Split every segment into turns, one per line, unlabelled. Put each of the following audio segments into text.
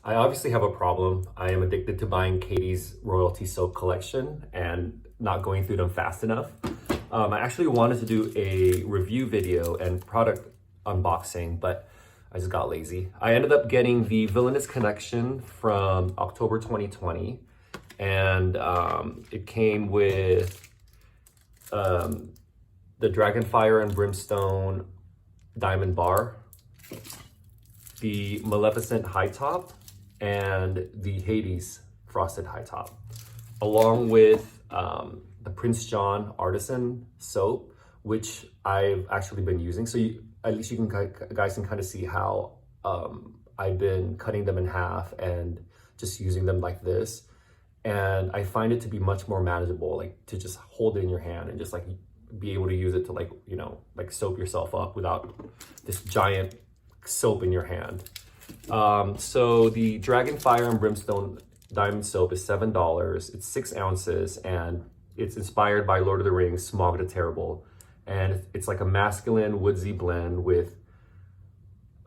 I obviously have a problem. I am addicted to buying Katie's royalty soap collection and not going through them fast enough. I actually wanted to do a review video and product unboxing, but I just got lazy. I ended up getting the Villainous collection from October 2020, and it came with the Dragonfire and Brimstone diamond bar, the Maleficent high top, and the Hades frosted high top, along with the Prince John artisan soap, which I've actually been using. So at least you guys can kind of see how I've been cutting them in half and just using them like this. And I find it to be much more manageable, like to just hold it in your hand and just like be able to use it to like, you know, like soap yourself up without this giant soap in your hand. So the Dragonfire and Brimstone diamond soap is $7. It's 6 ounces and it's inspired by Lord of the Rings, Smog the Terrible. And it's like a masculine woodsy blend with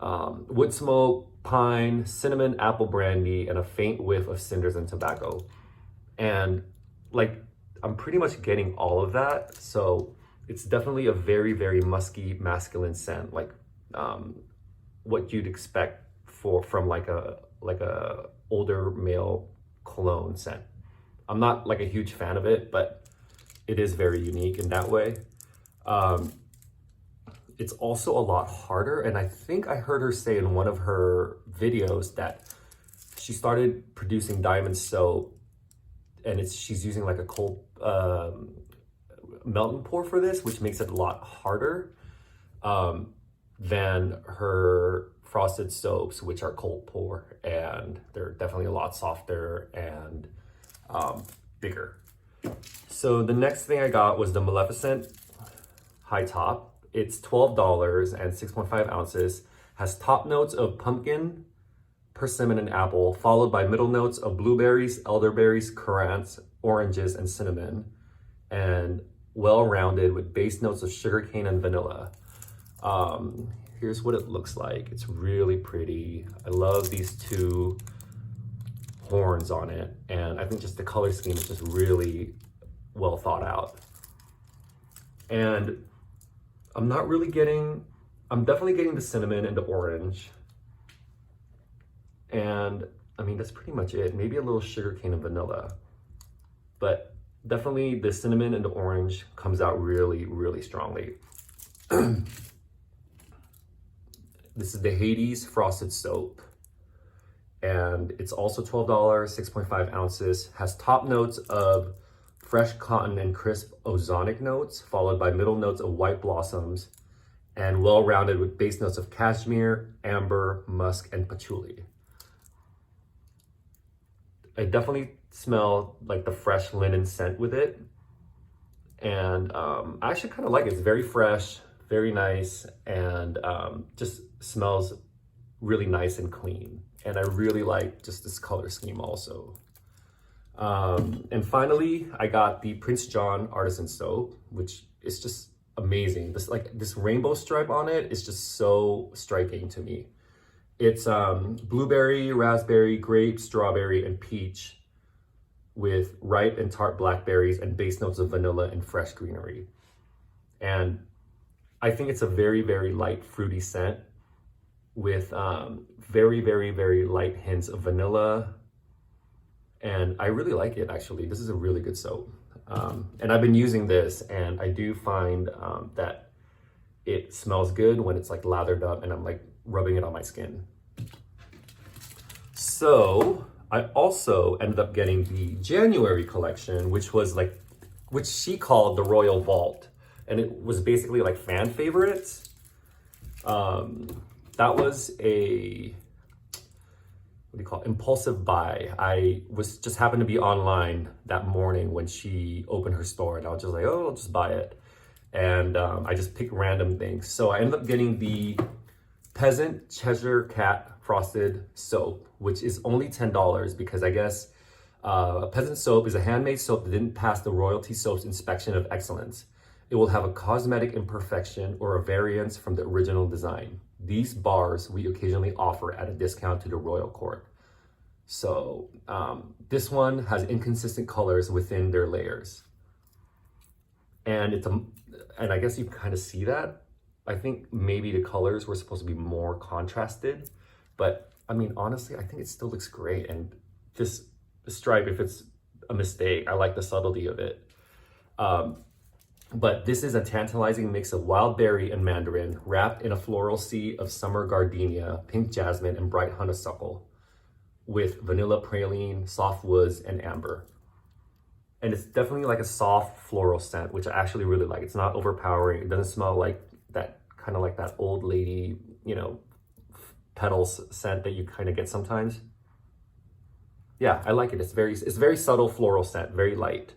wood smoke, pine, cinnamon, apple brandy, and a faint whiff of cinders and tobacco. And like, I'm pretty much getting all of that. So it's definitely a very, very musky masculine scent, like what you'd expect from like a older male cologne scent. I'm not like a huge fan of it, but it is very unique in that way. It's also a lot harder, and I think I heard her say in one of her videos that she started producing diamond soap, and she's using like a cold melt and pour for this, which makes it a lot harder than her frosted soaps, which are cold pour, and they're definitely a lot softer and bigger. So the next thing I got was the Maleficent high top. It's $12 and 6.5 ounces. Has top notes of pumpkin, persimmon, and apple, followed by middle notes of blueberries, elderberries, currants, oranges, and cinnamon, and well-rounded with base notes of sugarcane and vanilla. Here's what it looks like. It's really pretty. I love these two horns on it, and I think just the color scheme is just really well thought out. And I'm definitely getting the cinnamon and the orange. And I mean, that's pretty much it. Maybe a little sugarcane and vanilla, but definitely the cinnamon and the orange comes out really, really strongly. This is the Hades frosted soap, and it's also $12, 6.5 ounces, has top notes of fresh cotton and crisp ozonic notes, followed by middle notes of white blossoms, and well-rounded with base notes of cashmere, amber, musk, and patchouli. I definitely smell like the fresh linen scent with it, and I actually kind of like it. It's very fresh, very nice, and just smells really nice and clean. And I really like just this color scheme also. And finally, I got the Prince John artisan soap, which is just amazing. This rainbow stripe on it is just so striking to me. It's blueberry, raspberry, grape, strawberry, and peach with ripe and tart blackberries and base notes of vanilla and fresh greenery. And I think it's a very, very light fruity scent with very, very, very light hints of vanilla. And I really like it, actually. This is a really good soap. And I've been using this, and I do find that it smells good when it's like lathered up and I'm like rubbing it on my skin. So I also ended up getting the January collection, which she called the Royal Vault. And it was basically like fan favorites. That was a, what do you call it, impulsive buy. I just happened to be online that morning when she opened her store, and I was just like, oh, I'll just buy it. And I just picked random things. So I ended up getting the Peasant Cheshire Cat frosted soap, which is only $10 because I guess Peasant soap is a handmade soap that didn't pass the royalty soap's inspection of excellence. It will have a cosmetic imperfection or a variance from the original design. These bars we occasionally offer at a discount to the royal court. So this one has inconsistent colors within their layers. And and I guess you kind of see that. I think maybe the colors were supposed to be more contrasted, but I mean, honestly, I think it still looks great. And this stripe, if it's a mistake, I like the subtlety of it. But this is a tantalizing mix of wild berry and mandarin, wrapped in a floral sea of summer gardenia, pink jasmine, and bright honeysuckle, with vanilla praline, soft woods, and amber. And it's definitely like a soft floral scent, which I actually really like. It's not overpowering. It doesn't smell like that, kind of like that old lady, you know, petals scent that you kind of get sometimes. Yeah, I like it. It's very subtle floral scent, very light.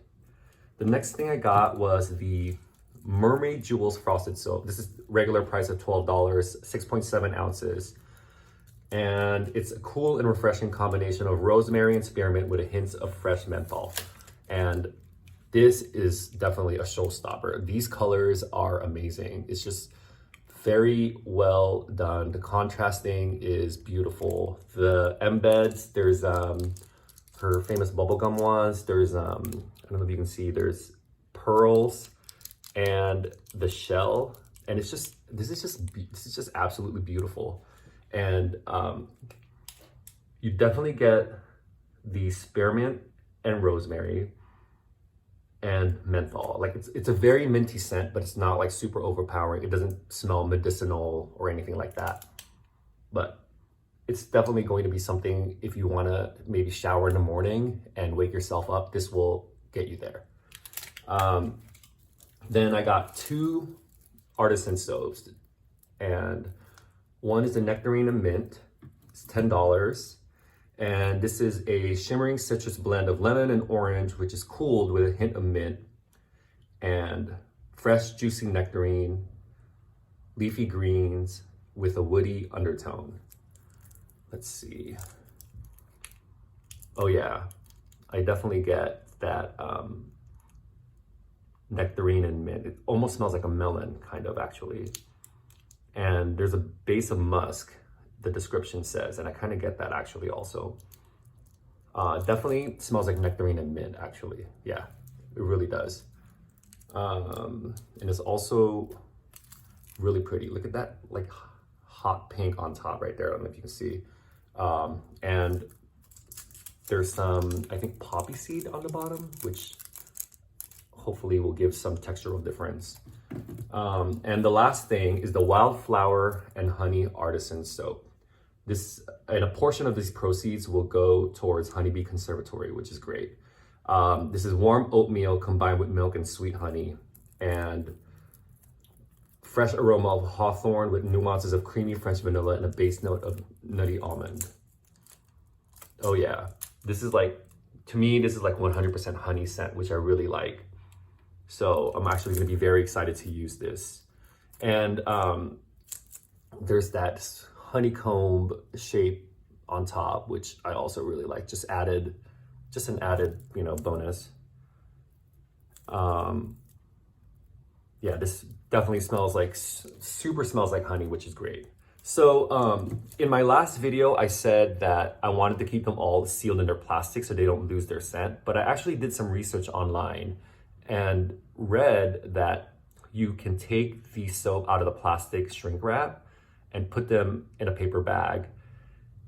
The next thing I got was the Mermaid Jewels Frosted Soap. This is regular price of $12, 6.7 ounces. And it's a cool and refreshing combination of rosemary and spearmint with a hint of fresh menthol. And this is definitely a showstopper. These colors are amazing. It's just very well done. The contrasting is beautiful. The embeds, there's her famous bubblegum ones. There's I don't know if you can see, there's pearls and the shell. And it's just, this is just absolutely beautiful. And you definitely get the spearmint and rosemary and menthol. Like it's a very minty scent, but it's not like super overpowering. It doesn't smell medicinal or anything like that. But it's definitely going to be something, if you want to maybe shower in the morning and wake yourself up, this will get you there. Then I got 2 artisan soaps, and one is the Nectarine and Mint. It's $10. And this is a shimmering citrus blend of lemon and orange, which is cooled with a hint of mint, and fresh juicy nectarine, leafy greens with a woody undertone. Let's see. Oh yeah, I definitely get that nectarine and mint. It almost smells like a melon, kind of, actually. And there's a base of musk, the description says, and I kind of get that actually also. Definitely smells like nectarine and mint, actually. Yeah, it really does. And it's also really pretty. Look at that, like hot pink on top right there. I don't know if you can see. And there's some, I think, poppy seed on the bottom, which hopefully will give some textural difference. And the last thing is the Wildflower and Honey Artisan Soap. This, and a portion of these proceeds will go towards Honeybee Conservatory, which is great. This is warm oatmeal combined with milk and sweet honey, and fresh aroma of hawthorn with nuances of creamy French vanilla and a base note of nutty almond. Oh yeah, this is like, to me, this is like 100% honey scent, which I really like. So I'm actually gonna be very excited to use this. And there's that honeycomb shape on top, which I also really like. Just an added, you know, bonus. Yeah, this definitely smells like, super smells like honey, which is great. So in my last video, I said that I wanted to keep them all sealed in their plastic so they don't lose their scent. But I actually did some research online and read that you can take the soap out of the plastic shrink wrap and put them in a paper bag,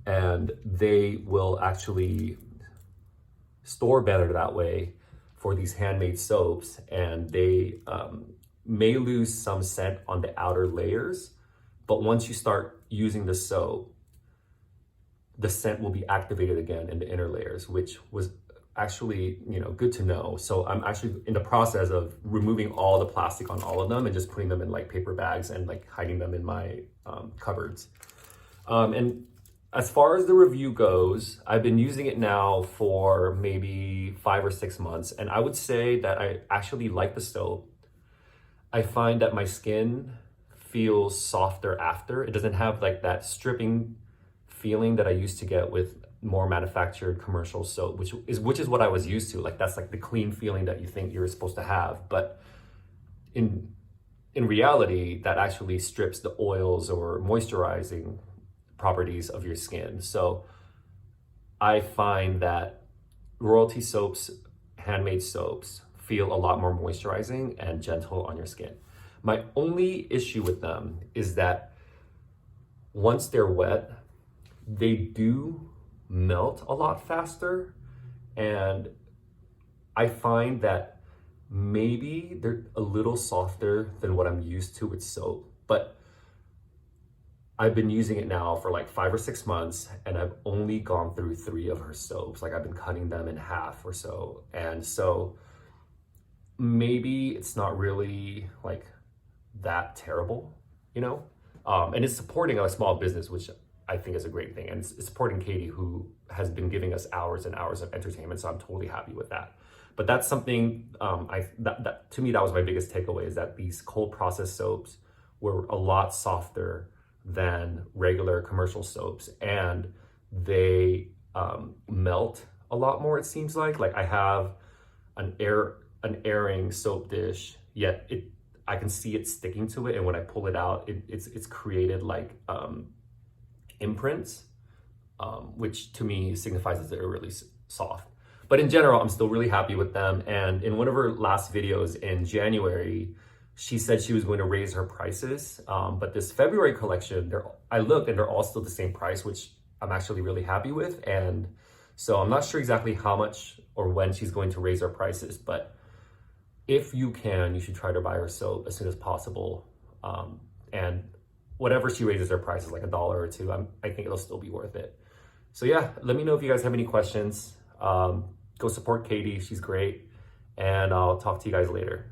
and they will actually store better that way for these handmade soaps. And they may lose some scent on the outer layers, but once you start using the soap, the scent will be activated again in the inner layers, which was actually, you know, good to know. So I'm actually in the process of removing all the plastic on all of them and just putting them in like paper bags and like hiding them in my cupboards. And as far as the review goes, I've been using it now for maybe 5 or 6 months, and I would say that I actually like the soap. I find that my skin feels softer after. It doesn't have like that stripping feeling that I used to get with more manufactured commercial soap, which is what I was used to. Like that's like the clean feeling that you think you're supposed to have, but in reality, that actually strips the oils or moisturizing properties of your skin. So I find that royalty soaps, handmade soaps, feel a lot more moisturizing and gentle on your skin. My only issue with them is that once they're wet, they do melt a lot faster. And I find that maybe they're a little softer than what I'm used to with soap. But I've been using it now for like 5 or 6 months, and I've only gone through 3 of her soaps. Like I've been cutting them in half or so. And so maybe it's not really like that terrible, you know? And it's supporting a small business, which I think is a great thing. And it's supporting Katie, who has been giving us hours and hours of entertainment. So I'm totally happy with that. But that's something, that to me, that was my biggest takeaway, is that these cold process soaps were a lot softer than regular commercial soaps, and they melt a lot more, it seems like. Like I have an airing soap dish, yet I can see it sticking to it, and when I pull it out, it's created like imprints, which to me signifies that they're really soft. But in general, I'm still really happy with them. And in one of her last videos in January, she said she was going to raise her prices. But this February collection, I looked and they're all still the same price, which I'm actually really happy with. And so I'm not sure exactly how much or when she's going to raise her prices, but if you can, you should try to buy her soap as soon as possible. And whatever she raises her prices, like $1 or $2, I think it'll still be worth it. So yeah, let me know if you guys have any questions. Go support Katie, she's great. And I'll talk to you guys later.